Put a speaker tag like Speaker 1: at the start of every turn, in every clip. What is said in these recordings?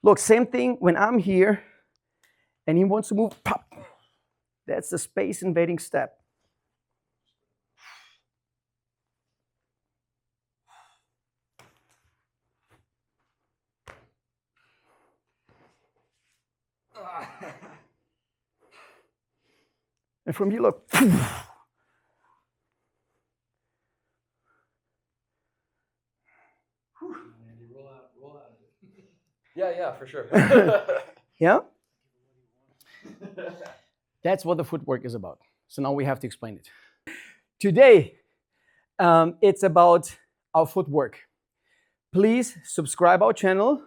Speaker 1: Look, same thing when I'm here and he wants to move, pop. That's the space invading step. And from here, look.
Speaker 2: Yeah, for sure.
Speaker 1: Yeah? That's what the footwork is about. So now we have to explain it. Today, it's about our footwork. Please subscribe our channel.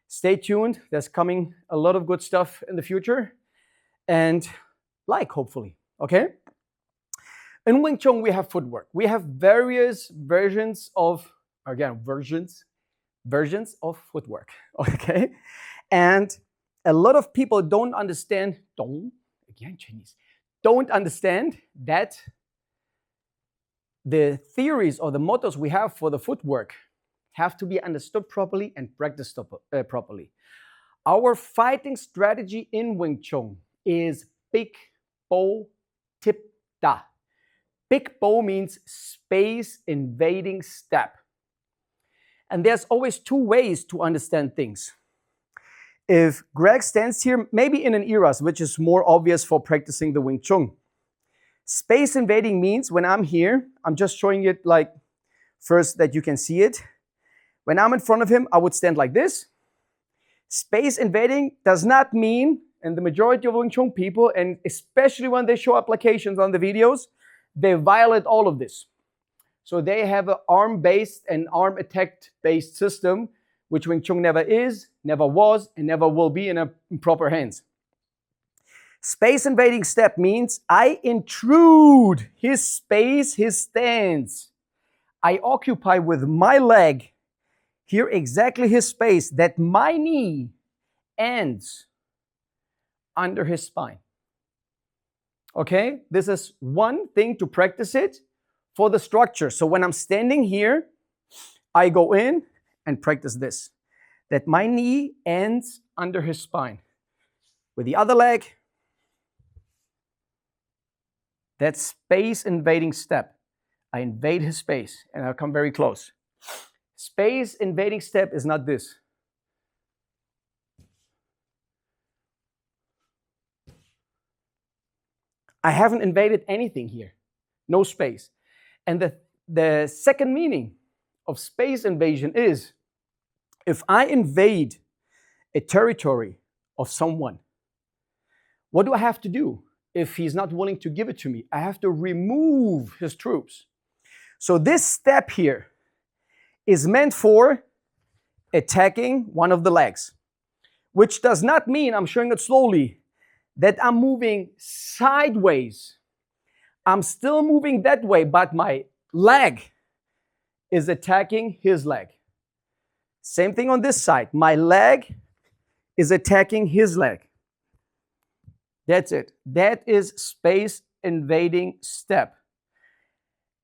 Speaker 1: Stay tuned. There's coming a lot of good stuff in the future. And hopefully, okay? In Wing Chun, we have footwork. We have various versions of footwork, okay? And a lot of people don't understand that the theories or the mottos we have for the footwork have to be understood properly and practiced properly. Our fighting strategy in Wing Chun is big bow tip da. Big bow means space invading step. And there's always two ways to understand things. If Greg stands here, maybe in an eras, which is more obvious for practicing the Wing Chun. Space invading means when I'm here, I'm just showing it like first that you can see it. When I'm in front of him, I would stand like this. Space invading does not mean, and the majority of Wing Chun people, and especially when they show applications on the videos, they violate all of this. So they have an arm-based and arm attack-based system, which Wing Chun never is, never was, and never will be in proper hands. Space invading step means I intrude his space, his stance. I occupy with my leg here exactly his space, that my knee ends under his spine. Okay, this is one thing to practice it for the structure. So when I'm standing here, I go in and practice this, that my knee ends under his spine. With the other leg, that space invading step. I invade his space and I come very close. Space invading step is not this. I haven't invaded anything here. No space. And the second meaning of space invasion is if I invade a territory of someone, what do I have to do? If he's not willing to give it to me, I have to remove his troops. So this step here is meant for attacking one of the legs, which does not mean, I'm showing it slowly, that I'm moving sideways. I'm still moving that way, but my leg is attacking his leg. Same thing on this side. My leg is attacking his leg. That's it. That is space invading step.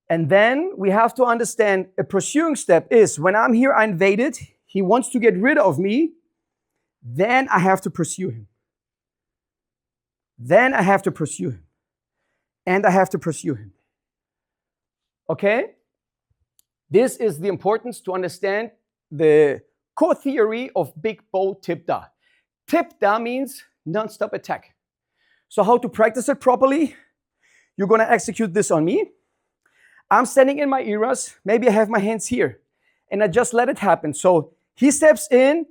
Speaker 1: And then we have to understand a pursuing step is when I'm here, I invaded, he wants to get rid of me, then I have to pursue him. Then I have to pursue him. And I have to pursue him. Okay? This is the importance to understand the core theory of big bow tip da. Tip da means non-stop attack. So how to practice it properly? You're going to execute this on me. I'm standing in my eras. Maybe I have my hands here. And I just let it happen. So he steps in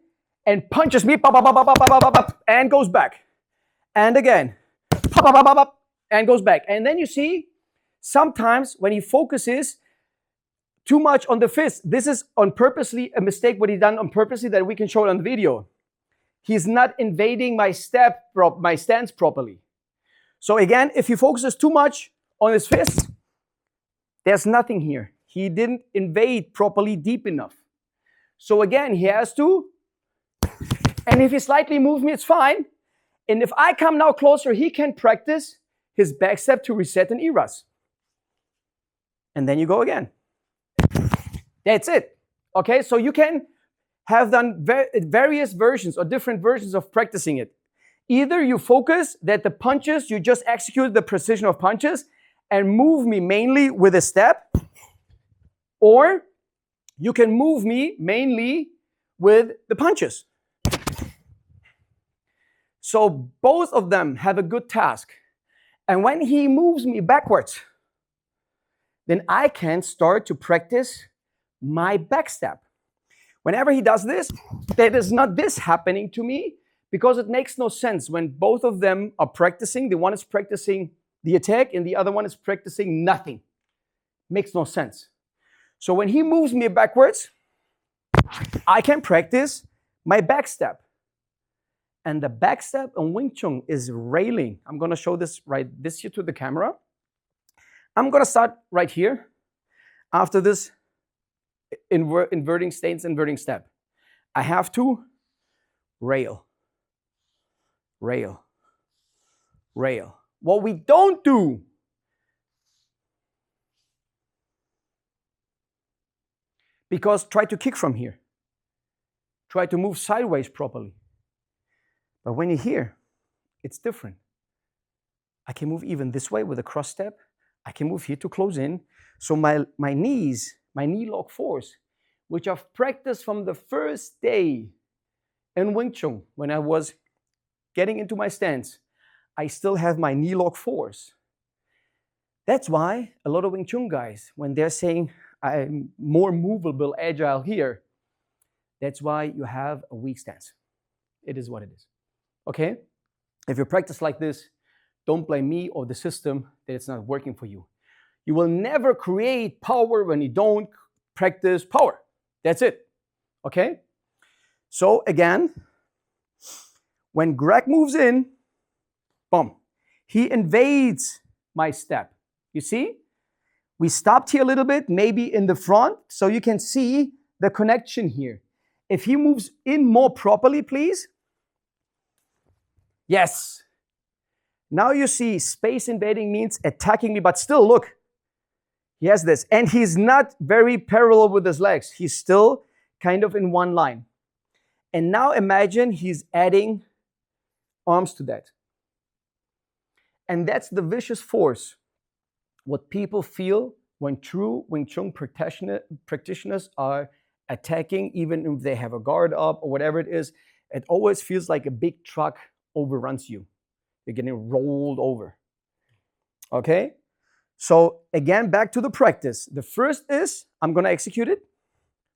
Speaker 1: and punches me and goes back. And again. And goes back. And then you see, sometimes when he focuses too much on the fist, this is on purposely a mistake what he done on purposely that we can show it on the video. He's not invading my stance properly. So again, if he focuses too much on his fist, there's nothing here. He didn't invade properly deep enough. So again, he has to, and if he slightly moves me, it's fine. And if I come now closer, he can practice his back step to reset an eras. And then you go again. That's it. Okay, so you can have done various versions or different versions of practicing it. Either you focus that the punches, you just execute the precision of punches and move me mainly with a step, or you can move me mainly with the punches. So both of them have a good task. And when he moves me backwards, then I can start to practice my back step. Whenever he does this, there is not this happening to me, because it makes no sense when both of them are practicing. The one is practicing the attack and the other one is practicing nothing. Makes no sense. So when he moves me backwards, I can practice my back step. And the back step in Wing Chun is railing. I'm going to show this here to the camera. I'm going to start right here. After this inverting stance, inverting step, I have to rail, rail, rail. What we don't do because try to kick from here. Try to move sideways properly. But when you're here, it's different. I can move even this way with a cross step. I can move here to close in. So my knees, my knee lock force, which I've practiced from the first day in Wing Chun, when I was getting into my stance, I still have my knee lock force. That's why a lot of Wing Chun guys, when they're saying I'm more movable, agile here, that's why you have a weak stance. It is what it is. Okay? If you practice like this, don't blame me or the system that it's not working for you. You will never create power when you don't practice power. That's it. Okay? So again, when Greg moves in, boom, he invades my step. You see? We stopped here a little bit, maybe in the front, so you can see the connection here. If he moves in more properly, please. Yes. Now you see space-invading means attacking me, but still, look. He has this. And he's not very parallel with his legs. He's still kind of in one line. And now imagine he's adding arms to that. And that's the vicious force. What people feel when true Wing Chun practitioners are attacking, even if they have a guard up or whatever it is, it always feels like a big truck overruns you. You're getting rolled over. Okay? So again, back to the practice. The first is, I'm going to execute it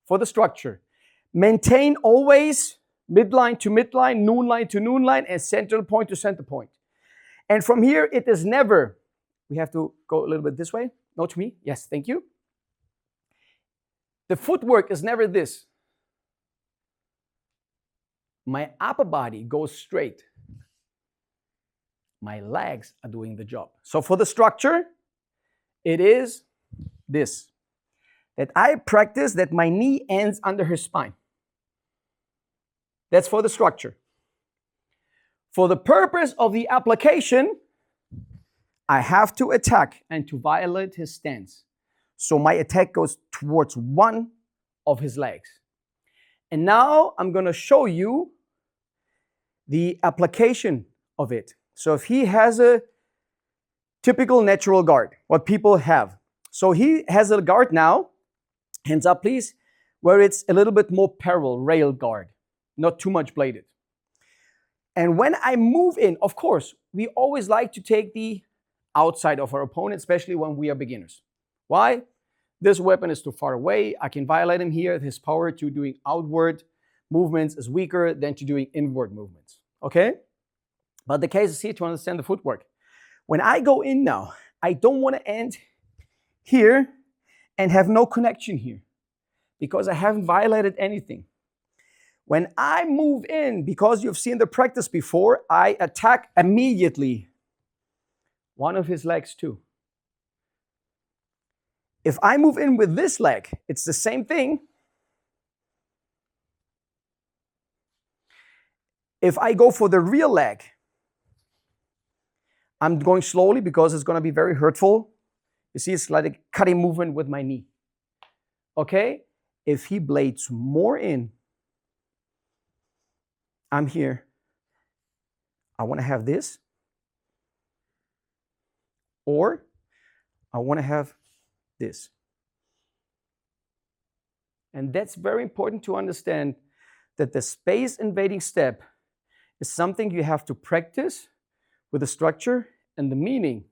Speaker 1: for the structure. Maintain always midline to midline, noon line to noon line, and central point to center point. And from here, it is never, we have to go a little bit this way. No, to me. Yes, thank you. The footwork is never this. My upper body goes straight. My legs are doing the job. So for the structure, it is this. That I practice that my knee ends under her spine. That's for the structure. For the purpose of the application, I have to attack and to violate his stance. So my attack goes towards one of his legs. And now I'm going to show you the application of it. So if he has a typical natural guard, what people have. So he has a guard now, hands up please, where it's a little bit more parallel, rail guard, not too much bladed. And when I move in, of course, we always like to take the outside of our opponent, especially when we are beginners. Why? This weapon is too far away. I can violate him here. His power to doing outward movements is weaker than to doing inward movements. Okay? But the case is here to understand the footwork. When I go in now, I don't want to end here and have no connection here because I haven't violated anything. When I move in, because you've seen the practice before, I attack immediately one of his legs too. If I move in with this leg, it's the same thing. If I go for the rear leg, I'm going slowly because it's going to be very hurtful. You see, it's like a cutting movement with my knee. Okay? If he blades more in, I'm here. I want to have this, or I want to have this. And that's very important to understand, that the space invading step is something you have to practice with the structure and the meaning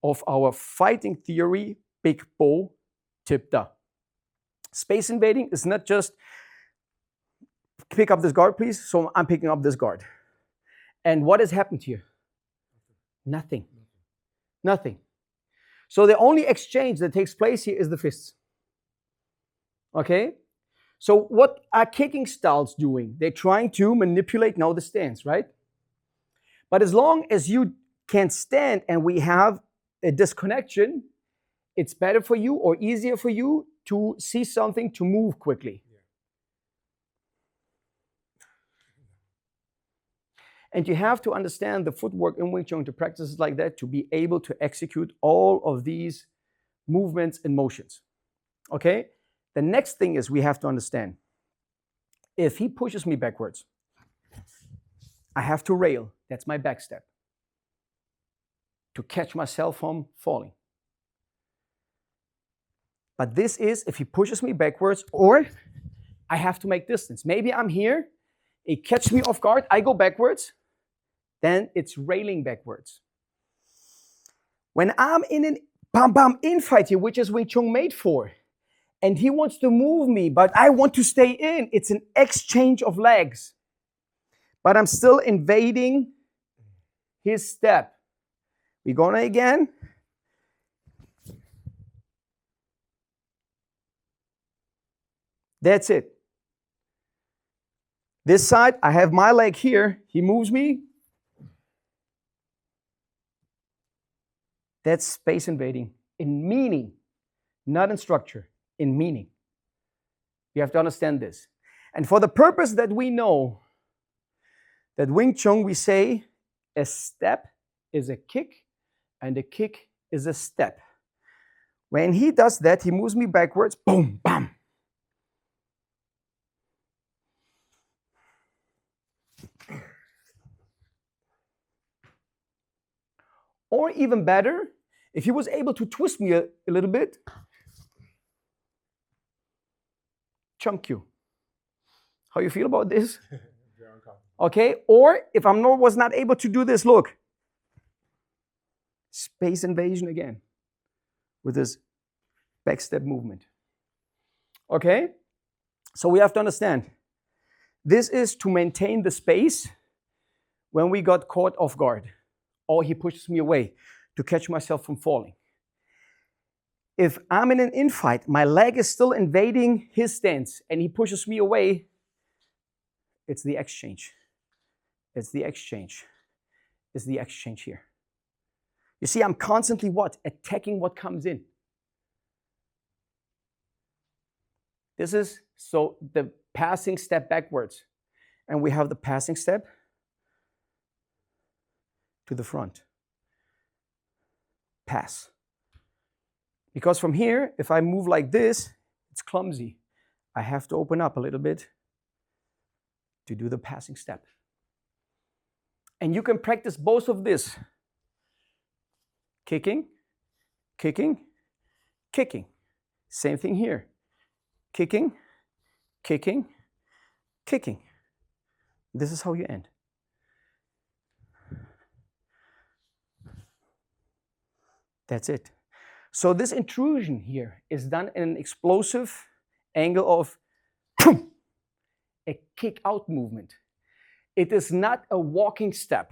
Speaker 1: of our fighting theory, big bow, tip da. Space invading is not just pick up this guard, please. So I'm picking up this guard. And what has happened here? Nothing. Nothing. So the only exchange that takes place here is the fists. Okay? So what are kicking styles doing? They're trying to manipulate now the stance, right? But as long as you can stand and we have a disconnection, it's better for you or easier for you to see something to move quickly. And you have to understand the footwork in Wing Chun to practice it like that to be able to execute all of these movements and motions. Okay? The next thing is we have to understand, if he pushes me backwards, I have to rail. That's my back step. To catch myself from falling. But this is if he pushes me backwards, or I have to make distance. Maybe I'm here, it catches me off guard, I go backwards, then it's railing backwards. When I'm in an bam-bam infight here, which is Wing Chun made for, and he wants to move me, but I want to stay in, it's an exchange of legs. But I'm still invading his step. We're gonna again. That's it. This side, I have my leg here. He moves me. That's space invading in meaning, not in structure, in meaning. You have to understand this. And for the purpose that we know that Wing Chun, we say a step is a kick and a kick is a step. When he does that, he moves me backwards, boom, bam. Or even better, if he was able to twist me a little bit, chunk you. How you feel about this? Okay, or if was not able to do this, look. Space invasion again with this backstep movement. Okay, so we have to understand, this is to maintain the space when we got caught off guard, or he pushes me away to catch myself from falling. If I'm in an infight, my leg is still invading his stance and he pushes me away, it's the exchange. It's the exchange. It's the exchange here. You see, I'm constantly what? Attacking what comes in. This is so the passing step backwards. And we have the passing step to the front. Pass. Because from here, if I move like this, it's clumsy. I have to open up a little bit to do the passing step. And you can practice both of this. Kicking, kicking, kicking. Same thing here. Kicking, kicking, kicking. This is how you end. That's it. So this intrusion here is done in an explosive angle of a kick out movement. It is not a walking step.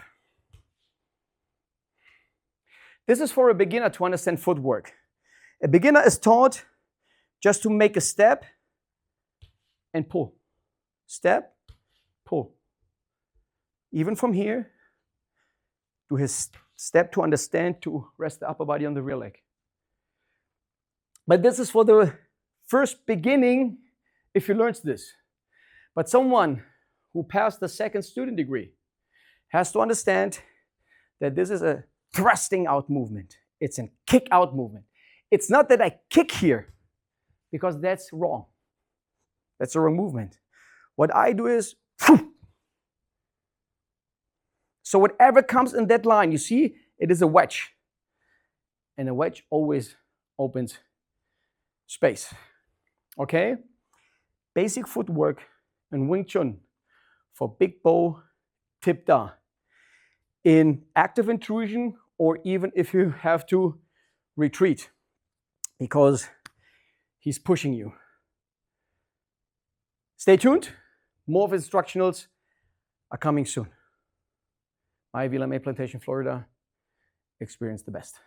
Speaker 1: This is for a beginner to understand footwork. A beginner is taught just to make a step and pull. Step, pull. Even from here to his step to understand to rest the upper body on the rear leg. But this is for the first beginning if he learns this. But someone who passed the second student degree has to understand that this is a thrusting out movement. It's a kick out movement. It's not that I kick here, because that's wrong. That's a wrong movement. What I do is So whatever comes in that line, you see, it is a wedge. And a wedge always opens space. Okay? Basic footwork and Wing Chun for big bow, tip da. In active intrusion, or even if you have to retreat because he's pushing you. Stay tuned. More of instructionals are coming soon. My Villa May Plantation, Florida. Experience the best.